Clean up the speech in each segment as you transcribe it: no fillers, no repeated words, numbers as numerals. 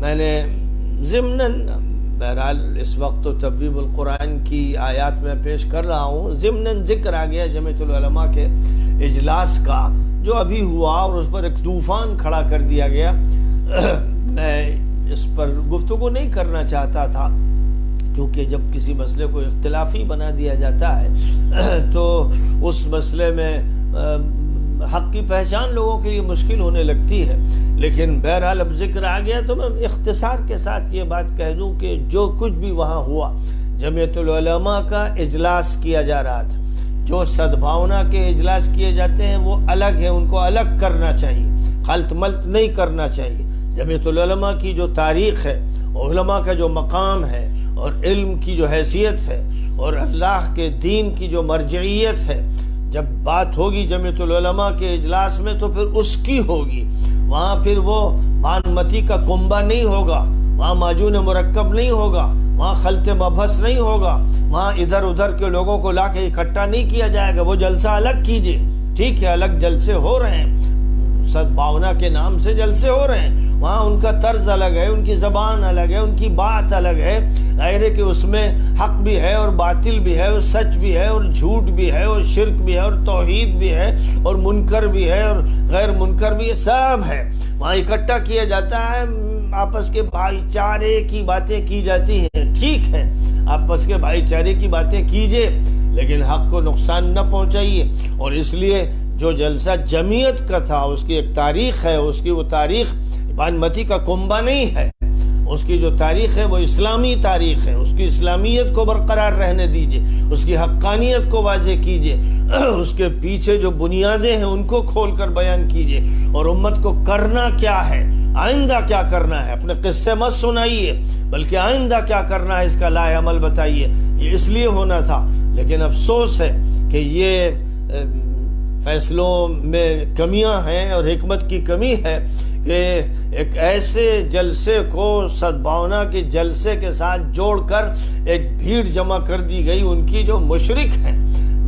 میں نے ضمناً بہرحال اس وقت تو تبویب القرآن کی آیات میں پیش کر رہا ہوں، ضمناً ذکر آ گیا جمعیت العلماء کے اجلاس کا جو ابھی ہوا اور اس پر ایک طوفان کھڑا کر دیا گیا۔ میں اس پر گفتگو نہیں کرنا چاہتا تھا کیونکہ جب کسی مسئلے کو اختلافی بنا دیا جاتا ہے تو اس مسئلے میں حق کی پہچان لوگوں کے لیے مشکل ہونے لگتی ہے، لیکن بہرحال اب ذکر آ گیا تو میں اختصار کے ساتھ یہ بات کہہ دوں کہ جو کچھ بھی وہاں ہوا، جمعیت العلماء کا اجلاس کیا جا رہا تھا۔ جو سدبھاونا کے اجلاس کیے جاتے ہیں وہ الگ ہیں، ان کو الگ کرنا چاہیے، خلط ملط نہیں کرنا چاہیے۔ جمعیت العلماء کی جو تاریخ ہے، علماء کا جو مقام ہے اور علم کی جو حیثیت ہے اور اللہ کے دین کی جو مرجعیت ہے، جب بات ہوگی جمعیت العلماء کے اجلاس میں تو پھر اس کی ہوگی۔ وہاں پھر وہ بانمتی کا کنبہ نہیں ہوگا، وہاں معجون مرکب نہیں ہوگا، وہاں خلط مبحث نہیں ہوگا، وہاں ادھر ادھر کے لوگوں کو لا کے اکٹھا نہیں کیا جائے گا۔ وہ جلسہ الگ کیجئے، ٹھیک ہے، الگ جلسے ہو رہے ہیں، سدبھاونا کے نام سے جلسے ہو رہے ہیں، وہاں ان کا طرز الگ ہے، ان کی زبان الگ ہے، ان کی بات الگ ہے۔ ظاہر ہے کہ اس میں حق بھی ہے اور باطل بھی ہے اور سچ بھی ہے اور جھوٹ بھی ہے اور شرک بھی ہے اور توحید بھی ہے اور منکر بھی ہے اور غیر منکر بھی ہے، سب ہے۔ وہاں اکٹھا کیا جاتا ہے، آپس کے بھائی چارے کی باتیں کی جاتی ہیں، ٹھیک ہے، آپس کے بھائی چارے کی باتیں کیجئے لیکن حق کو نقصان نہ پہنچائیے۔ اور اس لیے جو جلسہ جمعیت کا تھا اس کی ایک تاریخ ہے، اس کی وہ تاریخ بانمتی کا کنبہ نہیں ہے، اس کی جو تاریخ ہے وہ اسلامی تاریخ ہے، اس کی اسلامیت کو برقرار رہنے دیجئے، اس کی حقانیت کو واضح کیجئے، اس کے پیچھے جو بنیادیں ہیں ان کو کھول کر بیان کیجئے اور امت کو کرنا کیا ہے، آئندہ کیا کرنا ہے۔ اپنے قصے مت سنائیے بلکہ آئندہ کیا کرنا ہے اس کا لائحہ عمل بتائیے۔ یہ اس لیے ہونا تھا، لیکن افسوس ہے کہ یہ فیصلوں میں کمیاں ہیں اور حکمت کی کمی ہے کہ ایک ایسے جلسے کو سدبھاونا کے جلسے کے ساتھ جوڑ کر ایک بھیڑ جمع کر دی گئی، ان کی جو مشرک ہیں،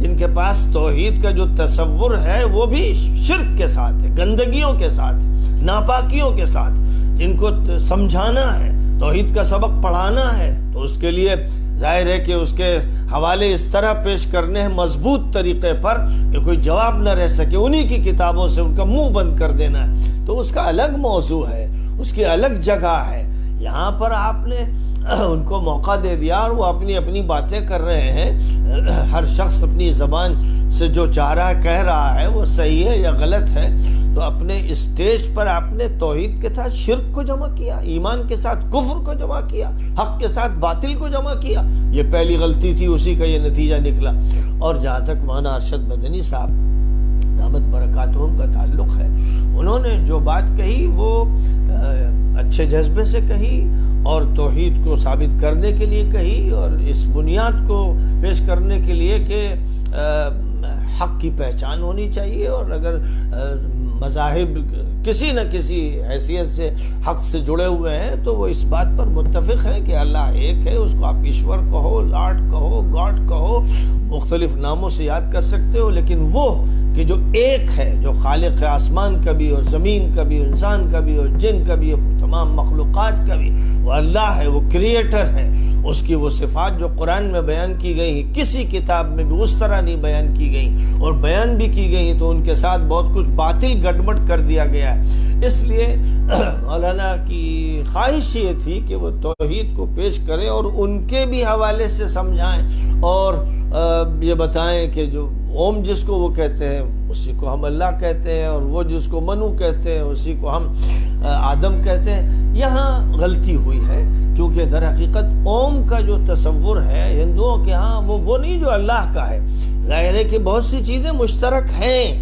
جن کے پاس توحید کا جو تصور ہے وہ بھی شرک کے ساتھ ہے، گندگیوں کے ساتھ ہے، ناپاکیوں کے ساتھ، جن کو سمجھانا ہے، توحید کا سبق پڑھانا ہے، تو اس کے لیے ظاہر ہے کہ اس کے حوالے اس طرح پیش کرنے ہیں مضبوط طریقے پر کہ کوئی جواب نہ رہ سکے، انہی کی کتابوں سے ان کا منہ بند کر دینا ہے، تو اس کا الگ موضوع ہے، اس کی الگ جگہ ہے۔ یہاں پر آپ نے ان کو موقع دے دیا اور وہ اپنی اپنی باتیں کر رہے ہیں، ہر شخص اپنی زبان سے جو چاہ رہا ہے کہہ رہا ہے، وہ صحیح ہے یا غلط ہے، تو اپنے اسٹیج پر آپ نے توحید کے ساتھ شرک کو جمع کیا، ایمان کے ساتھ کفر کو جمع کیا، حق کے ساتھ باطل کو جمع کیا۔ یہ پہلی غلطی تھی، اسی کا یہ نتیجہ نکلا۔ اور جہاں تک مولانا ارشد مدنی صاحب دامت برکاتہم کا تعلق ہے، انہوں نے جو بات کہی وہ اچھے جذبے سے کہی اور توحید کو ثابت کرنے کے لیے کہی اور اس بنیاد کو پیش کرنے کے لیے کہ حق کی پہچان ہونی چاہیے، اور اگر مذاہب کسی نہ کسی حیثیت سے حق سے جڑے ہوئے ہیں تو وہ اس بات پر متفق ہیں کہ اللہ ایک ہے، اس کو آپ ایشور کہو، لاڈ کہو، گاڈ کہو، مختلف ناموں سے یاد کر سکتے ہو، لیکن وہ کہ جو ایک ہے، جو خالق آسمان کا بھی اور زمین کا بھی، انسان کا بھی اور جن کا بھی، تمام مخلوقات کا بھی، وہ اللہ ہے، وہ کریٹر ہے، اس کی وہ صفات جو قرآن میں بیان کی گئی ہیں کسی کتاب میں بھی اس طرح نہیں بیان کی گئی، اور بیان بھی کی گئی تو ان کے ساتھ بہت کچھ باطل گڑبڑ کر دیا گیا ہے۔ اس لیے مولانا کی خواہش یہ تھی کہ وہ توحید کو پیش کریں اور ان کے بھی حوالے سے سمجھائیں اور یہ بتائیں کہ جو اوم جس کو وہ کہتے ہیں اسی کو ہم اللہ کہتے ہیں، اور وہ جس کو منو کہتے ہیں اسی کو ہم آدم کہتے ہیں۔ یہاں غلطی ہوئی ہے کیونکہ در حقیقت اوم کا جو تصور ہے ہندوؤں کے ہاں وہ نہیں جو اللہ کا ہے۔ ظاہر ہے کہ بہت سی چیزیں مشترک ہیں،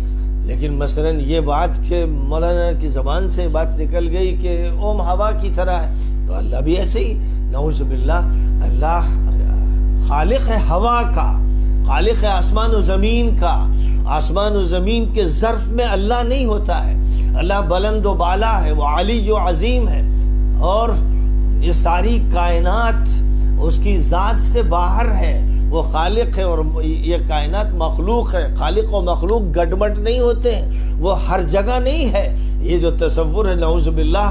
لیکن مثلا یہ بات کہ مولانا کی زبان سے بات نکل گئی کہ اوم ہوا کی طرح ہے، تو اللہ بھی ایسے ہی، نعوذ باللہ، اللہ خالق ہے ہوا کا، خالق ہے آسمان و زمین کا۔ آسمان و زمین کے ظرف میں اللہ نہیں ہوتا ہے، اللہ بلند و بالا ہے، وہ علی و عظیم ہے، اور یہ ساری کائنات اس کی ذات سے باہر ہے، وہ خالق ہے، اور یہ کائنات مخلوق ہے۔ خالق و مخلوق گڈمٹ نہیں ہوتے ہیں، وہ ہر جگہ نہیں ہے۔ یہ جو تصور ہے نعوذ باللہ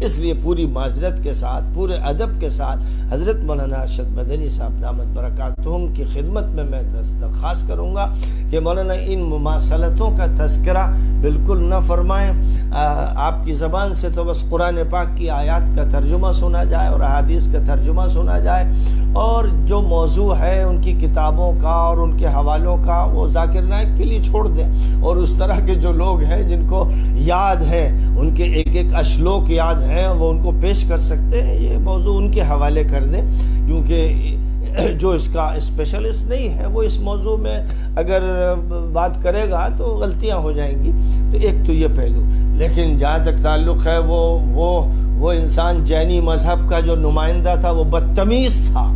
اس لیے پوری معذرت کے ساتھ، پورے ادب کے ساتھ حضرت مولانا ارشد مدنی صاحب دامت برکاتہم کی خدمت میں درخواست کروں گا کہ مولانا ان مماثلتوں کا تذکرہ بالکل نہ فرمائیں۔ آپ کی زبان سے تو بس قرآن پاک کی آیات کا ترجمہ سنا جائے اور احادیث کا ترجمہ سنا جائے، اور جو موضوع ہے ان کی کتابوں کا اور ان کے حوالوں کا وہ ذاکر نائک کے لیے چھوڑ دیں، اور اس طرح کے جو لوگ ہیں جن کو یاد ہے، ان کے ایک ایک اشلوک یاد ہیں، وہ ان کو پیش کر سکتے ہیں، یہ موضوع ان کے حوالے کر دیں، کیونکہ جو اس کا اسپیشلسٹ نہیں ہے وہ اس موضوع میں اگر بات کرے گا تو غلطیاں ہو جائیں گی۔ تو ایک تو یہ پہلو، لیکن جہاں تک تعلق ہے وہ انسان جینی مذہب کا جو نمائندہ تھا وہ بدتمیز تھا،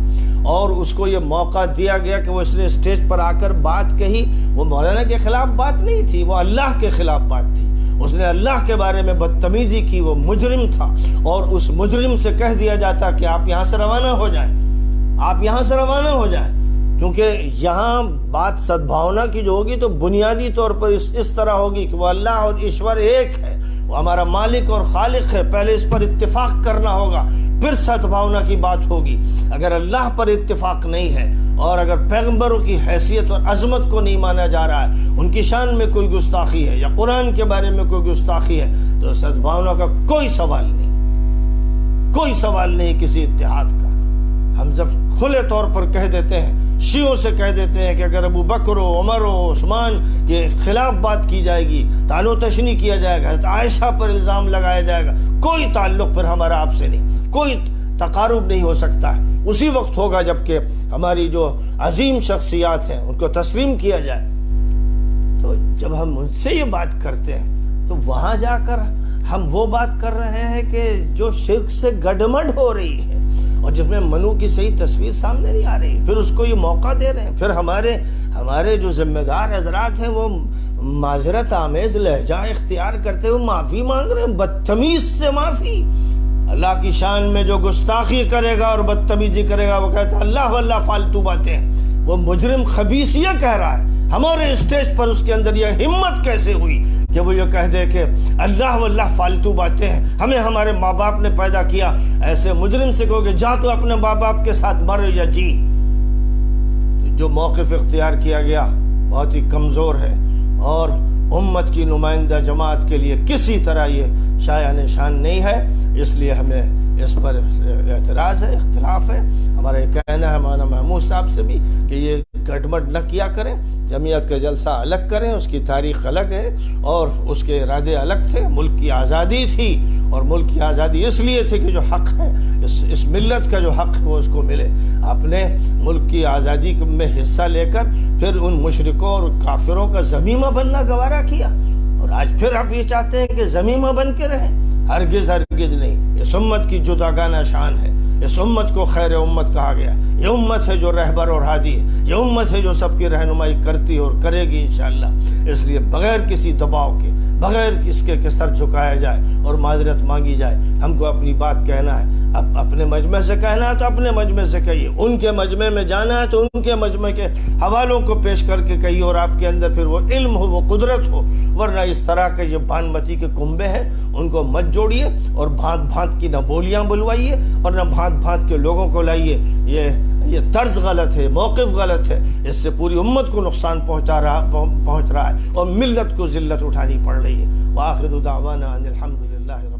اور اس کو یہ موقع دیا گیا کہ وہ اس نے اسٹیج پر آ کر بات کہی، وہ مولانا کے خلاف بات نہیں تھی، وہ اللہ کے خلاف بات تھی، اس نے اللہ کے بارے میں بدتمیزی کی، وہ مجرم تھا، اور اس مجرم سے کہہ دیا جاتا کہ آپ یہاں سے روانہ ہو جائیں، آپ یہاں سے روانہ ہو جائیں، کیونکہ یہاں بات سدبھاونا کی جو ہوگی تو بنیادی طور پر اس طرح ہوگی کہ وہ اللہ اور ایشور ایک ہے، وہ ہمارا مالک اور خالق ہے، پہلے اس پر اتفاق کرنا ہوگا، پھر سدبھاونا کی بات ہوگی۔ اگر اللہ پر اتفاق نہیں ہے اور اگر پیغمبروں کی حیثیت اور عظمت کو نہیں مانا جا رہا ہے، ان کی شان میں کوئی گستاخی ہے یا قرآن کے بارے میں کوئی گستاخی ہے، تو سدبھاونا کا کوئی سوال نہیں، کوئی سوال نہیں کسی اتحاد کا۔ ہم جب کھلے طور پر کہہ دیتے ہیں، شیعوں سے کہہ دیتے ہیں کہ اگر ابو بکر و عمر و عثمان کے خلاف بات کی جائے گی، طعن و تشنیع کیا جائے گا، حضرت عائشہ پر الزام لگایا جائے گا، کوئی تعلق پھر ہمارا آپ سے نہیں، کوئی تقارب نہیں ہو سکتا ہے۔ اسی وقت ہوگا جبکہ ہماری جو عظیم شخصیات ہیں ان کو تسلیم کیا جائے۔ تو جب ہم ان سے یہ بات کرتے ہیں تو وہاں جا کر ہم وہ بات کر رہے ہیں کہ جو شرک سے گڈمڈ ہو رہی ہے اور جس میں منو کی صحیح تصویر سامنے نہیں آ رہی، پھر اس کو یہ موقع دے رہے ہیں، پھر ہمارے جو ذمہ دار حضرات ہیں وہ معذرت آمیز لہجہ اختیار کرتے ہوئے معافی مانگ رہے ہیں، بدتمیز سے معافی۔ اللہ کی شان میں جو گستاخی کرے گا اور بدتمیزی کرے گا وہ کہتا ہے اللہ واللہ فالتو باتیں، وہ مجرم خبیث یہ کہہ رہا ہے، ہمارے اسٹیج پر اس کے اندر یہ ہمت کیسے ہوئی کہ وہ یہ کہہ دے کہ اللہ واللہ فالتو باتیں ہیں، ہمیں ہمارے ماں باپ نے پیدا کیا۔ ایسے مجرم سے کہو کہ جا تو اپنے ماں باپ کے ساتھ مر یا جی۔ جو موقف اختیار کیا گیا بہت ہی کمزور ہے، اور امت کی نمائندہ جماعت کے لیے کسی طرح یہ شایع نشان نہیں ہے، اس لیے ہمیں اس پر اعتراض ہے، اختلاف ہے۔ ہمارا یہ کہنا ہے مولانا محمود صاحب سے بھی کہ یہ گڈمڈ نہ کیا کریں، جمعیت کا جلسہ الگ کریں، اس کی تاریخ الگ ہے اور اس کے ارادے الگ تھے، ملک کی آزادی تھی، اور ملک کی آزادی اس لیے تھی کہ جو حق ہے، اس ملت کا جو حق ہے وہ اس کو ملے۔ آپ نے ملک کی آزادی میں حصہ لے کر پھر ان مشرکوں اور کافروں کا ذمیمہ بننا گوارا کیا، اور آج پھر آپ یہ چاہتے ہیں کہ ذمیمہ بن کے رہیں۔ ہرگز ہرگز نہیں، اس امت کی جداگانہ شان ہے، اس امت کو خیر امت کہا گیا، یہ امت ہے جو رہبر اور ہادی ہے، یہ امت ہے جو سب کی رہنمائی کرتی اور کرے گی انشاءاللہ۔ اس لیے بغیر کسی دباؤ کے، بغیر اس کے سر جھکایا جائے اور معذرت مانگی جائے، ہم کو اپنی بات کہنا ہے۔ اب اپنے مجمع سے کہنا ہے تو اپنے مجمع سے کہیے، ان کے مجمع میں جانا ہے تو ان کے مجمع کے حوالوں کو پیش کر کے کہیے، اور آپ کے اندر پھر وہ علم ہو، وہ قدرت ہو، ورنہ اس طرح کے جو بان متی کے کنبے ہیں ان کو مت جوڑیے، اور بھانت بھانت کی نہ بولیاں بلوائیے اور نہ بھانت بھانت کے لوگوں کو لائیے۔ یہ طرز غلط ہے، موقف غلط ہے، اس سے پوری امت کو نقصان پہنچ رہا ہے اور ملت کو ذلت اٹھانی پڑ رہی ہے۔ وآخر دعوانا ان الحمد للہ۔